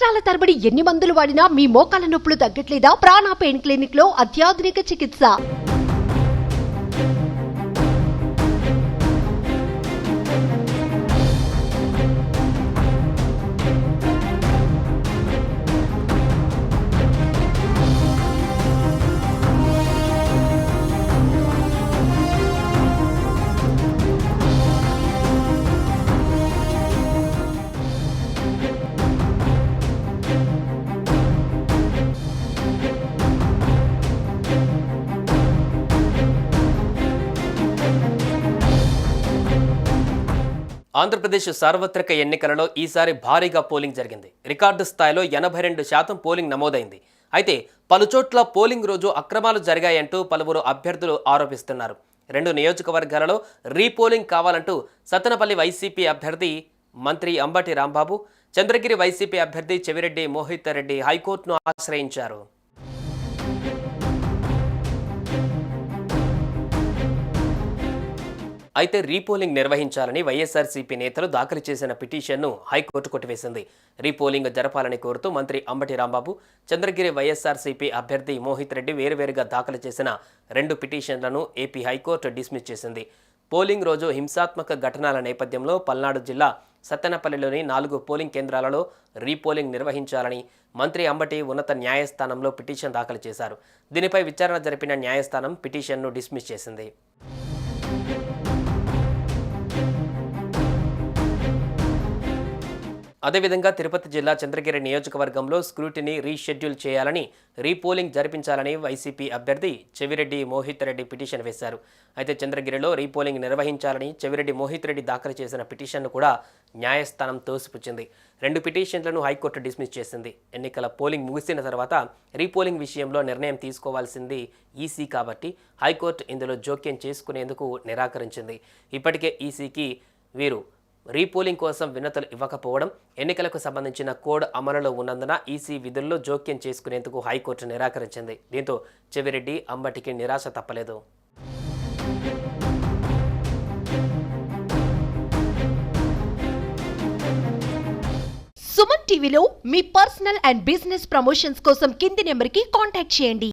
సంవత్సరాల తరబడి ఎన్ని మందులు వాడినా మీ మోకాల నొప్పులు తగ్గట్లేదా? ప్రాణ పెయిన్ క్లినిక్ లో అత్యాధునిక చికిత్స. ఆంధ్రప్రదేశ్ సార్వత్రిక ఎన్నికలలో ఈసారి భారీగా పోలింగ్ జరిగింది. రికార్డు స్థాయిలో 82% పోలింగ్ నమోదైంది. అయితే పలుచోట్ల పోలింగ్ రోజు అక్రమాలు జరిగాయంటూ పలువురు అభ్యర్థులు ఆరోపిస్తున్నారు. 2 నియోజకవర్గాలలో రీపోలింగ్ కావాలంటూ సత్తెనపల్లి వైసీపీ అభ్యర్థి మంత్రి అంబటి రాంబాబు, చంద్రగిరి వైసీపీ అభ్యర్థి చెవిరెడ్డి మోహిత్ రెడ్డి హైకోర్టును ఆశ్రయించారు. అయితే రీపోలింగ్ నిర్వహించాలని వైఎస్ఆర్సీపీ నేతలు దాఖలు చేసిన పిటిషన్ను హైకోర్టు కొట్టివేసింది. రీపోలింగ్ జరపాలని కోరుతూ మంత్రి అంబటి రాంబాబు, చంద్రగిరి వైఎస్ఆర్సీపీ అభ్యర్థి మోహిత్ రెడ్డి వేరువేరుగా దాఖలు చేసిన 2 పిటిషన్లను ఏపీ హైకోర్టు డిస్మిస్ చేసింది. పోలింగ్ రోజు హింసాత్మక ఘటనల నేపథ్యంలో పల్నాడు జిల్లా సత్తెనపల్లిలోని 4 పోలింగ్ కేంద్రాలలో రీపోలింగ్ నిర్వహించాలని మంత్రి అంబటి ఉన్నత న్యాయస్థానంలో పిటిషన్ దాఖలు చేశారు. దీనిపై విచారణ జరిపిన న్యాయస్థానం పిటిషన్ను డిస్మిస్ చేసింది. అదేవిధంగా తిరుపతి జిల్లా చంద్రగిరి నియోజకవర్గంలో స్క్రూటినీ రీషెడ్యూల్ చేయాలని, రీపోలింగ్ జరిపించాలని వైసీపీ అభ్యర్థి చెవిరెడ్డి మోహిత్ రెడ్డి పిటిషన్ వేశారు. అయితే చంద్రగిరిలో రీపోలింగ్ నిర్వహించాలని చెవిరెడ్డి మోహిత్ రెడ్డి దాఖలు చేసిన పిటిషన్ను కూడా న్యాయస్థానం తోసిపుచ్చింది. 2 పిటిషన్లను హైకోర్టు డిస్మిస్ చేసింది. ఎన్నికల పోలింగ్ ముగిసిన తర్వాత రీపోలింగ్ విషయంలో నిర్ణయం తీసుకోవాల్సింది ఈసీ కాబట్టి హైకోర్టు ఇందులో జోక్యం చేసుకునేందుకు నిరాకరించింది. ఇప్పటికే ఈసీకి వీరు రీపోలింగ్ కోసం వినతులు ఇవ్వకపోవడం, ఎన్నికలకు సంబంధించిన కోడ్ అమలులో ఉన్నందున ఈసీ విధుల్లో జోక్యం చేసుకునేందుకు హైకోర్టు నిరాకరించింది. దీంతో చెవిరెడ్డి అంబటికి నిరాశ తప్పలేదు. సుమన్ టీవీలో మీ పర్సనల్ అండ్ బిజినెస్ ప్రమోషన్స్ కోసం కింది నెంబర్కి కాంటాక్ట్ చేయండి.